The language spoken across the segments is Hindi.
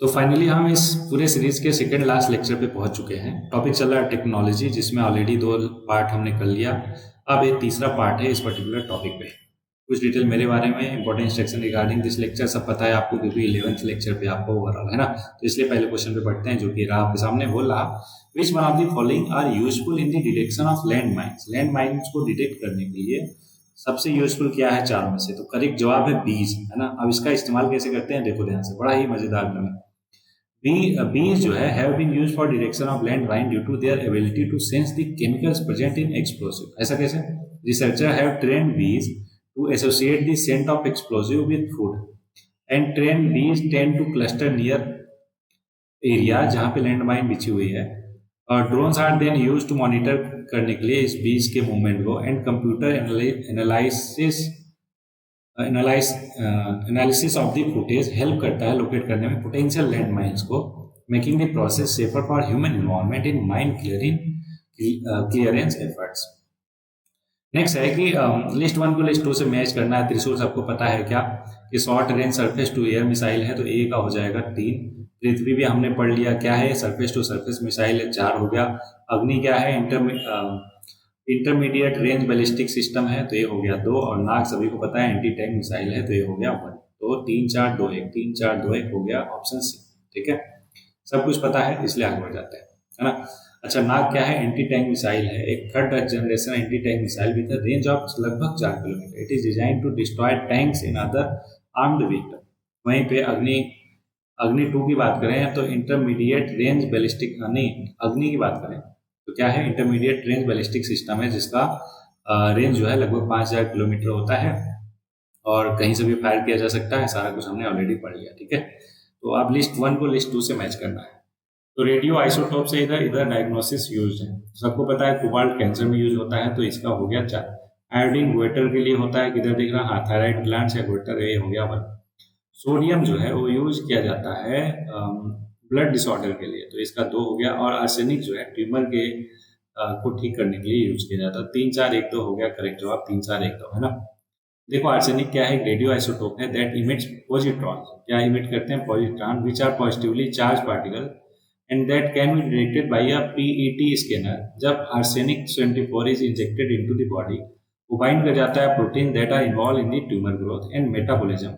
तो फाइनली हम इस पूरे सीरीज के सेकेंड लास्ट लेक्चर पे पहुंच चुके हैं। टॉपिक चल रहा है टेक्नोलॉजी, जिसमें ऑलरेडी दो पार्ट हमने कर लिया। अब एक तीसरा पार्ट है इस पर्टिकुलर टॉपिक पे। कुछ डिटेल मेरे बारे में, important instruction regarding this lecture सब पता है आपको, क्योंकि 11th लेक्चर पे आपको ओवरऑल है ना। तो इसलिए पहले क्वेश्चन पे पढ़ते हैं, जो कि रहा आपके सामने। बोल रहा, which one of the following are useful in the detection of landmines. Landmines को डिटेक्ट करने के लिए सबसे यूजफुल क्या है चार में से? तो करेक्ट जवाब है बीज, है ना। अब इसका इस्तेमाल कैसे करते हैं देखो ध्यान से, बड़ा ही मजेदार है। Bees जो है have been used for detection of land mine due to their ability to sense the chemicals present in explosive. ऐसा कैसे? Researcher have trained bees to associate the scent of explosive with food, and trained bees tend to cluster near area जहाँ पे लैंड माइन बिछी हुई है। और drones are then use to monitor करने के लिए इस बीज के मूवमेंट को, and computer analysis of the footage help करता है लोकेट करने में पोटेंशियल लैंड माइन्स को, making the process safer for human involvement in mine clearance efforts. Next है कि लिस्ट वन को लिस्ट टू से मैच करना है। त्रिशूल सबको पता है क्या कि short range surface to air missile है, तो ए का हो जाएगा 3। पृथ्वी भी हमने पढ़ लिया क्या है, सरफेस टू सरफेस मिसाइल है, 4 हो गया। अग्नि क्या है, इंटरमीडिएट रेंज बैलिस्टिक सिस्टम है, तो ये हो गया 2। और नाग सभी को पता है एंटी टैंक मिसाइल है, तो ये हो गया 1। तो 3 4 2 1, 3 4 2 1 हो गया ऑप्शन सी। ठीक है, सब कुछ पता है, इसलिए आगे बढ़ जाते हैं, है ना। अच्छा, नाग क्या है, एंटी टैंक मिसाइल है, एक third generation anti tank missile with range of लगभग 4 kilometre. It is design to destroy tanks in other armed vehicle. वहीं पे अग्नि अग्नि 2 की बात करें तो इंटरमीडिएट रेंज बैलिस्टिक, नहीं अग्नि की बात करें तो क्या है, इंटरमीडिएट रेंज बैलिस्टिक सिस्टम है, जिसका रेंज जो है लगभग 5000 किलोमीटर होता है, और कहीं से भी फायर किया जा सकता है। सारा कुछ हमने ऑलरेडी पढ़ लिया। ठीक है, तो अब लिस्ट 1 को लिस्ट 2 से मैच करना है। तो रेडियो आइसोटोप से इधर इधर डायग्नोसिस यूज है, सबको पता है कोबाल्ट कैंसर में यूज होता है, तो इसका हो गया 4। आयोडीन गोइटर के लिए होता है, किधर दिख रहा, हाँ थायराइड ग्लैंड या गोइटर, ये हो गया 1। सोडियम जो है वो यूज किया जाता है ब्लड डिसऑर्डर के लिए, तो इसका 2 हो गया। और आर्सेनिक जो है ट्यूमर के को ठीक करने के लिए यूज किया जाता है। 3 4 1 2 हो गया करेक्ट जवाब, 3 4 1 2, है ना। देखो आर्सेनिक क्या है, रेडियो आइसोटोप है दैट इमिट्स पॉजिट्रॉन। क्या इमिट करते हैं, positron which are positively charge particle and that can be detected by a PET scanner. जब arsenic 24 is injected into the body, वो बाइंड कर जाता है protein that are involve in the tumour growth and metabolism.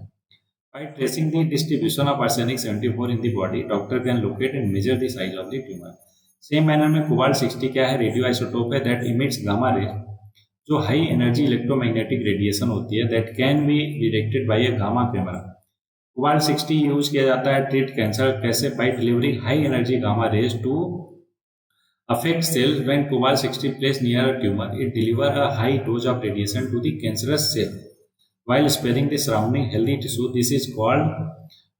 By tracing the distribution of arsenic 74 in the body, doctor can locate and measure the size of the tumor. Same manner में कोबाल्ट 60 क्या है, रेडियो आइसोटोप है दैट इमिट्स गामा रे, जो हाई एनर्जी इलेक्ट्रोमैग्नेटिक रेडिएशन होती है, that can be detected by a gamma camera. Cobalt 60 use किया जाता है ट्रीट कैंसर, कैसे, by delivering high energy gamma rays to affect cells. When cobalt 60 placed near a tumor, it deliver a high dose of radiation to the cancerous cell while sparing the surrounding healthy tissue. This is called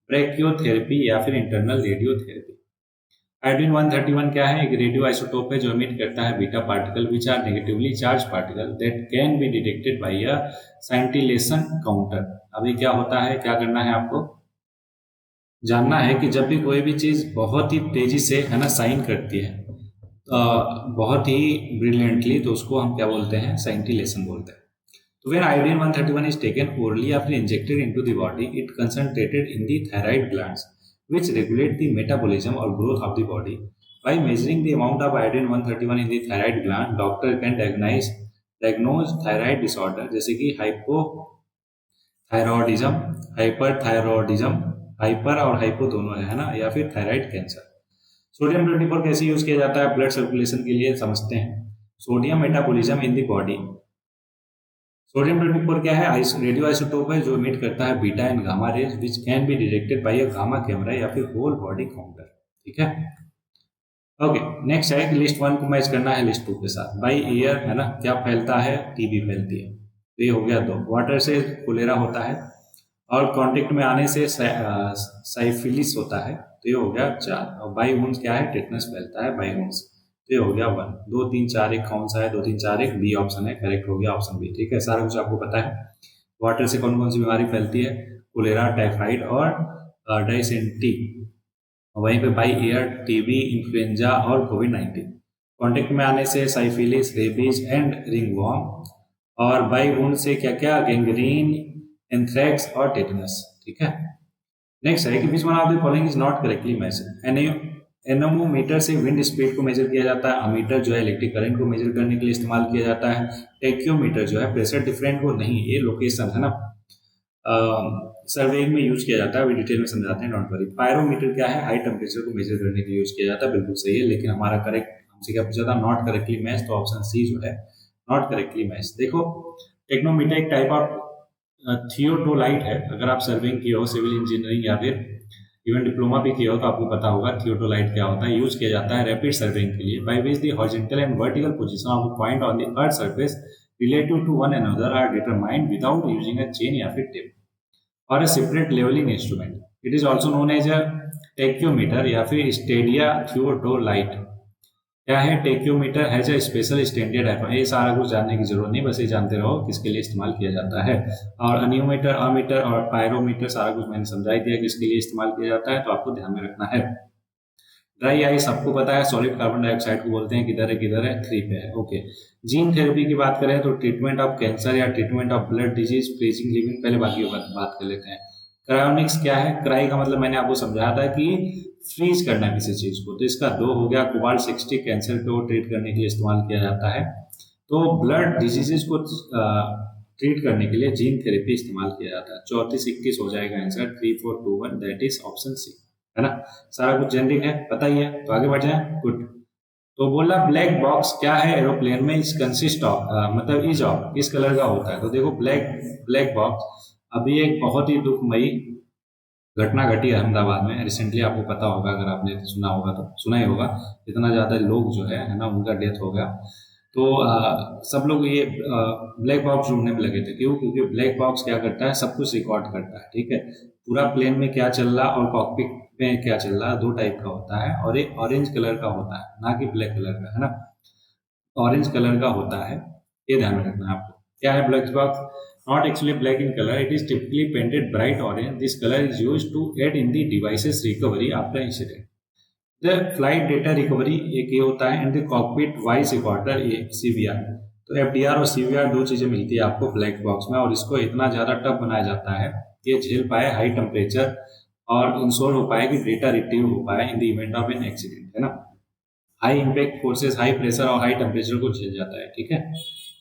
ब्रैकियोथेरेपी या फिर इंटरनल रेडियोथेरेपी। आयोडीन 131 क्या है, एक रेडियो आइसोटोप है जो इमिट करता है beta particle which are negatively charge particle that can be detected by a scintillation counter. अभी क्या होता है, क्या करना है आपको जानना है कि जब भी कोई भी चीज बहुत ही तेजी से, है ना, साइन करती है बहुत ही ब्रिलियंटली, तो उसको हम क्या बोलते हैं, साइंटिलेशन बोलते हैं। So when iodine 131 is taken orally after injected into the body, it concentrated in the thyroid glands, which regulate the metabolism or growth of the body. By measuring the amount of iodine 131 in the thyroid gland, doctor can diagnose thyroid disorder जैसे कि हाइपोथायरॉयडिज्म, हाइपरथायरॉयडिज्म, हाइपर और हाइपो दोनों है ना, या फिर थायराइड कैंसर। सोडियम 24 कैसे यूज किया जाता है ब्लड सर्कुलेशन के लिए, समझते हैं। Sodium metabolism in the body. Sodium 24 क्या है, रेडियो आइसोटोप है जो इमिट करता है beta and gamma rays which can be detected by a gamma camera या फिर होल बॉडी काउंटर। ठीक है, ओके। नेक्स्ट है कि लिस्ट 1 को मैच करना है लिस्ट 2 के साथ। बाय एयर, है ना, क्या फैलता है, टीबी फैलती है, तो ये हो गया 2। वाटर से कोलेरा होता है, और कांटेक्ट में आने से साइफिलिस होता है, तो ये हो गया 4। और बाई वुंड्स क्या है, टेटनस फैलता है बाई वुंड्स, तो ये हो गया 1। 2 3 4 1 कौन सा है, 2 3 4 1 बी ऑप्शन है, करेक्ट हो गया ऑप्शन बी। ठीक है, सारा कुछ आपको पता है। वाटर से कौन कौन सी बीमारी फैलती है, कोलेरा, टाइफाइड और डाइसेंट्री। वहीं पे बाई एयर टीबी, इन्फ्लुएंजा और कोविड-19। कॉन्टेक्ट में आने से साइफिलिस, रेबीज एंड रिंगवॉर्म। और बाई वुंड से क्या क्या, गैंग्रीन, एंथ्रेक्स और टेटनस। ठीक है, नेक्स्ट है कि विच one of the following is not correctly matched. Anemometer से विंड स्पीड को मेजर किया जाता है। अमीटर जो है इलेक्ट्रिक करंट को मेजर करने के लिए इस्तेमाल किया जाता है। टेक्योमीटर जो है प्रेशर डिफरेंट को नहीं, ये लोकेशन है ना, सर्वेइंग में यूज किया जाता है, अभी डिटेल में समझाते हैं, डोंट वरी। पायरोमीटर क्या है, हाई टेम्परेचर को मेजर करने के लिए यूज किया जाता है, बिल्कुल सही है, लेकिन हमारा करेक्ट हमसे क्या पूछा था, नॉट करेक्टली मैच, तो ऑप्शन सी जो है नॉट करेक्टली मैच। देखो टेक्नोमीटर एक टाइप ऑफ थियोडोलाइट है, अगर आप सर्वेइंग किए हो सिविल इंजीनियरिंग या फिर इवन डिप्लोमा भी किया हो तो आपको पता होगा थियोडोलाइट क्या होता है। यूज किया जाता है रैपिड सर्वेइंग के लिए, by which the horizontal and vertical position of a point on the earth surface relative to one another are determined without using a chain या फिर टेप और a separate levelling instrument. It is also known as a tacheometer या फिर स्टेडिया थियोडोलाइट। क्या है, tacheometer has a special standard diaphragm. ये सारा कुछ जानने की जरूरत नहीं, बस ये जानते रहो किसके लिए इस्तेमाल किया जाता है। और अनियोमीटर, अमीटर और पायरोमीटर सारा कुछ मैंने समझा ही दिया किसके लिए इस्तेमाल किया जाता है, तो आपको ध्यान में रखना है। ड्राई आइस सबको पता है, सॉलिड कार्बन डाइऑक्साइड को बोलते हैं, किधर है 3 पे है। ओके, जीन थेरेपी की बात करें तो ट्रीटमेंट ऑफ कैंसर या treatment of blood disease, freezing living, पहले बाकी बात कर लेते हैं। क्रायोनिक्स क्या है, क्राई का मतलब मैंने आपको समझाया था कि फ्रीज करना किसी चीज को, तो इसका 2 हो गया। कोबाल्ट 60 कैंसर को ट्रीट करने के लिए इस्तेमाल किया जाता है। तो ब्लड डिजीजेस को ट्रीट करने के लिए जीन थेरेपी इस्तेमाल किया जाता है। 34-21 हो जाएगा answer, 3 4 2 1, that is option C, है ना। सारा कुछ जेनरिक है, पता ही है, तो आगे बढ़ जाए। गुड। तो बोला ब्लैक बॉक्स क्या है एरोप्लेन में, इस कंसिस्ट ऑफ मतलब इज ऑफ, किस कलर का होता है, तो देखो ब्लैक बॉक्स अभी एक बहुत ही दुखमयी घटना घटी अहमदाबाद में रिसेंटली, आपको पता होगा, अगर आपने सुना होगा तो सुना ही होगा, इतना ज़्यादा लोग जो है ना उनका डेथ हो गया। तो सब लोग ये ब्लैक बॉक्स ढूंढने में लगे थे, क्यों, क्योंकि ब्लैक बॉक्स क्या करता है, सब कुछ रिकॉर्ड करता है, ठीक है, पूरा प्लेन में क्या चल रहा और कॉकपिट में क्या चल रहा, 2 टाइप का होता है, और एक ऑरेंज कलर का होता है, ना कि ब्लैक कलर का, है ना, ऑरेंज कलर का होता है, ये ध्यान में रखना है आपको। क्या है black box, not actually black in color, it is typically painted bright orange. This color is used to aid in the device's recovery after incident. The flight data recovery एक ये होता है, and the cockpit voice recorder ये CVR। तो FDR और CVR 2 चीजें मिलती है आपको ब्लैक बॉक्स में, और इसको इतना ज्यादा टफ बनाया जाता है कि ये झेल पाए हाई टेम्परेचर और इंश्योर हो पाए कि डेटा रिट्रीव हो पाए in the event of an accident, है ना। High impact forces, high pressure और हाई टेम्परेचर को झेल जाता है, ठीक है।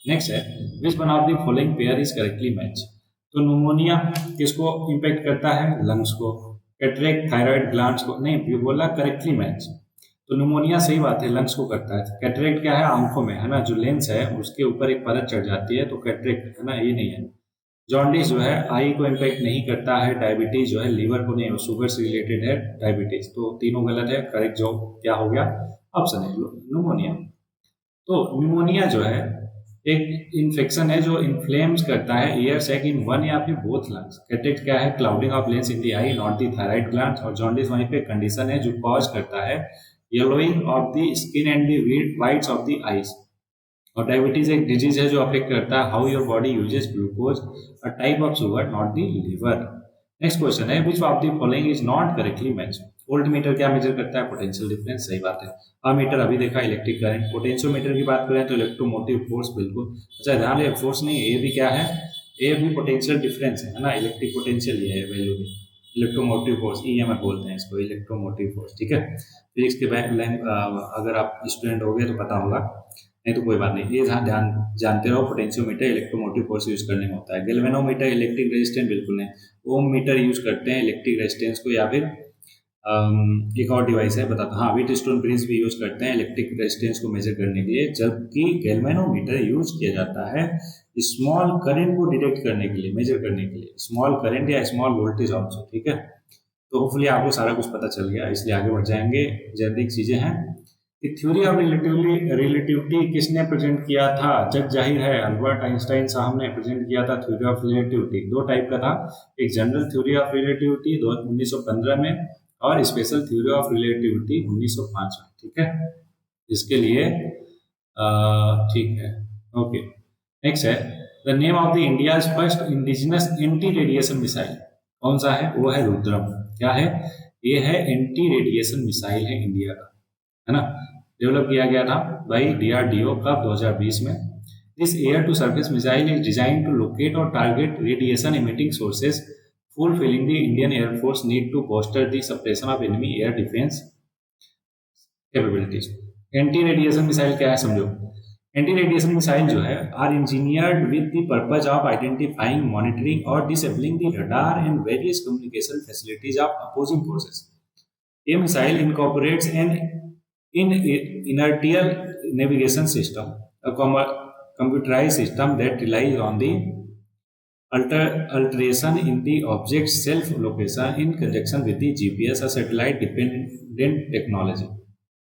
नेक्स्ट है, विच one of the following pair is correctly match. तो न्यूमोनिया किसको इम्पैक्ट करता है, लंग्स को। कैटरेक्ट थायराइड ग्लैंड्स को नहीं, ये बोला करेक्टली मैच, तो न्यूमोनिया सही बात है, लंग्स को करता है। कैटरेक्ट क्या है, आंखों में, है ना, जो लेंस है उसके ऊपर एक परत चढ़ जाती है, तो कैटरेक्ट है ना, ये नहीं है। जॉन्डिस जो है आई को इम्पैक्ट नहीं करता है। डायबिटीज जो है लीवर को नहीं, शुगर से रिलेटेड है डायबिटीज, तो तीनों गलत है। करेक्ट जो क्या हो गया, ऑप्शन है न्यूमोनिया। तो न्यूमोनिया जो है एक इन्फेक्शन है जो इन्फ्लेम्स करता है ईयर सैक इन वन या फिर बोथ लंग्स। कैटरेक्ट क्या है, clouding of lens in the eye, not the thyroid glands. और जॉन्डिस वहीं पे कंडीशन है जो कॉज करता है yellowing of the skin and the whites of the eyes. और डायबिटीज एक डिजीज है जो अफेक्ट करता है how your body uses glucose, a type of sugar, not the liver. Next question है, which of the following is not correctly match. Voltmeter क्या मेजर करता है, पोटेंशियल डिफरेंस, सही बात है। अमीटर अभी देखा इलेक्ट्रिक करंट। पोटेंशियोमीटर की बात करें तो इलेक्ट्रोमोटिव फोर्स, बिल्कुल। अच्छा ध्यान रहे, फोर्स नहीं है, ये भी क्या है, ये भी पोटेंशियल डिफरेंस है ना, इलेक्ट्रिक पोटेंशियल ये है वैल्यू भी। इलेक्ट्रोमोटिव फोर्स ईएमएफ बोलते हैं इसको, इलेक्ट्रोमोटिव फोर्स, ठीक है। फिजिक्स के अगर आप स्टूडेंट हो गए तो पता होगा, नहीं तो कोई बात नहीं, ये ध्यान जानते रहो। पोटेंशियोमीटर इलेक्ट्रोमोटिव फोर्स यूज करने में होता है। गैल्वेनोमीटर इलेक्ट्रिक रेजिस्टेंस, बिल्कुल नहीं। ओम मीटर यूज करते हैं इलेक्ट्रिक रेजिस्टेंस को, या फिर एक और डिवाइस है बताता, हाँ, व्हीटस्टोन ब्रिज भी यूज करते हैं इलेक्ट्रिक रेजिस्टेंस को मेजर करने के लिए, जबकि गैल्वेनोमीटर यूज किया जाता है स्मॉल करंट को डिटेक्ट करने के लिए, मेजर करने के लिए, स्मॉल करंट या स्मॉल वोल्टेज ऑल्सो, ठीक है। तो होपफुली आपको सारा कुछ पता चल गया, इसलिए आगे बढ़ जाएंगे। जेनरिक चीजें हैं कि थ्योरी ऑफ रिलेटिविटी किसने प्रेजेंट किया था, जग जाहिर है अल्बर्ट आइंस्टाइन साहब ने प्रेजेंट किया था थ्योरी ऑफ रिलेटिविटी। 2 टाइप का था, एक जनरल थ्योरी ऑफ रिलेटिविटी 1915 में, और स्पेशल थ्योरी ऑफ रिलेटिविटी 1905 में, ठीक है। इसके लिए ठीक है, ओके। नेक्स्ट है, the name of the India's first indigenous anti radiation missile कौन सा है, वो है रुद्रम। क्या है, ये है एंटी रेडिएशन मिसाइल है इंडिया का, है ना, डेवलप किया गया था बाई DRDO कब, 2020 में। This air to surface missile is design to locate और target radiation emitting sources fulfilling the Indian Air Force need to bolster the suppression of enemy air defense capabilities. Anti radiation missile क्या है समझो. एंटी रेडिएशन मिसाइल जो है are engineered with the purpose of identifying, monitoring और disabling the radar and various communication facilities of opposing forces. ये missile incorporates an in inertial navigation system, a computerized system that relies on the alteration in the object's self-location in conjunction with the GPS, a satellite-dependent technology.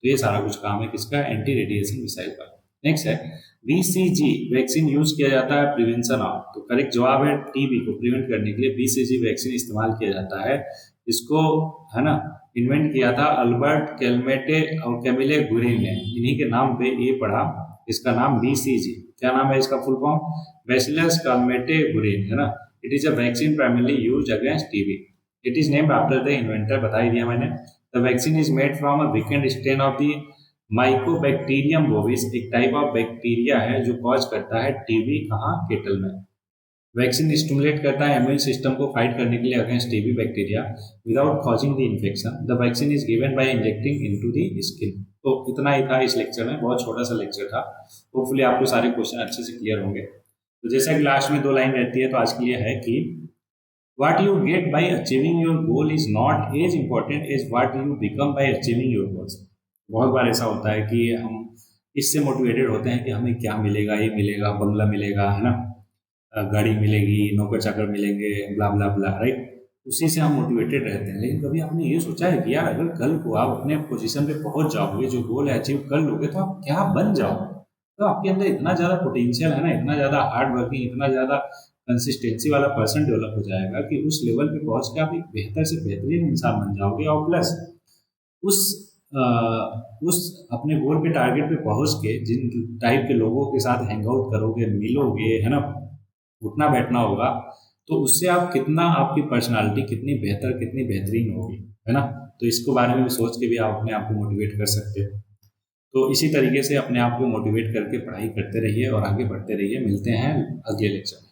तो ये सारा कुछ काम है किसका, एंटी रेडिएशन मिसाइल का. नेक्स्ट है BCG वैक्सीन यूज किया जाता है प्रिवेंशन ऑफ. तो करेक्ट जवाब है टीबी को प्रिवेंट करने के लिए BCG वैक्सीन इस्तेमाल किया जाता है. इसको है ना इन्वेंट किया था अल्बर्ट कैलमेटे और कैमिले गुरिन ने. इन्हीं के नाम पे ये पढ़ा. इसका नाम BCG. क्या नाम है इसका full form? Bacillus Calmette Guerin है ना. It is a vaccine primarily used against TB. It is named after the inventor. बता ही दिया मैंने. The vaccine is made from a weekend strain of the Mycobacterium bovis. एक टाइप ऑफ बैक्टीरिया है जो कॉज करता है टीबी. कहाँ? केटल में. वैक्सीन स्टिमुलेट करता है इम्यून सिस्टम को फाइट करने के लिए against TB bacteria without causing the infection. The vaccine is given by injecting into the skin. तो इतना ही था इस लेक्चर में. बहुत छोटा सा लेक्चर था. होपफुली आपको सारे क्वेश्चन अच्छे से क्लियर होंगे. तो जैसा कि लास्ट में 2 लाइन रहती है तो आज के लिए है कि What you get by achieving your goal is not as important as what you become by achieving your goals. बहुत बार ऐसा होता है कि हम इससे मोटिवेटेड होते हैं कि हमें क्या मिलेगा, ये मिलेगा, बंगला मिलेगा, है ना, गाड़ी मिलेगी, नौकर चाकर मिलेंगे, ब्ला ब्ला ब्ला, राइट. उसी से हम मोटिवेटेड रहते हैं. लेकिन कभी आपने ये सोचा है कि यार अगर कल को आप अपने पोजीशन पे पहुंच जाओगे, जो गोल है अचीव कर लोगे, तो आप क्या बन जाओगे. तो आपके अंदर इतना ज़्यादा पोटेंशियल है ना, इतना ज़्यादा हार्ड वर्किंग, इतना ज़्यादा कंसिस्टेंसी वाला पर्सन डेवलप हो जाएगा कि उस लेवल पे पहुंच के आप एक बेहतर से बेहतरीन इंसान बन जाओगे. और प्लस उस अपने गोल पे टारगेट पे पहुंच के जिन टाइप के लोगों के साथ हैंग आउट करोगे, मिलोगे, है ना, उठना बैठना होगा, तो उससे आप कितना, आपकी पर्सनालिटी कितनी बेहतर, कितनी बेहतरीन होगी, है ना. तो इसको बारे में भी सोच के भी आप अपने आप को मोटिवेट कर सकते हो. तो इसी तरीके से अपने आप को मोटिवेट करके पढ़ाई करते रहिए और आगे बढ़ते रहिए. मिलते हैं अगले लेक्चर में.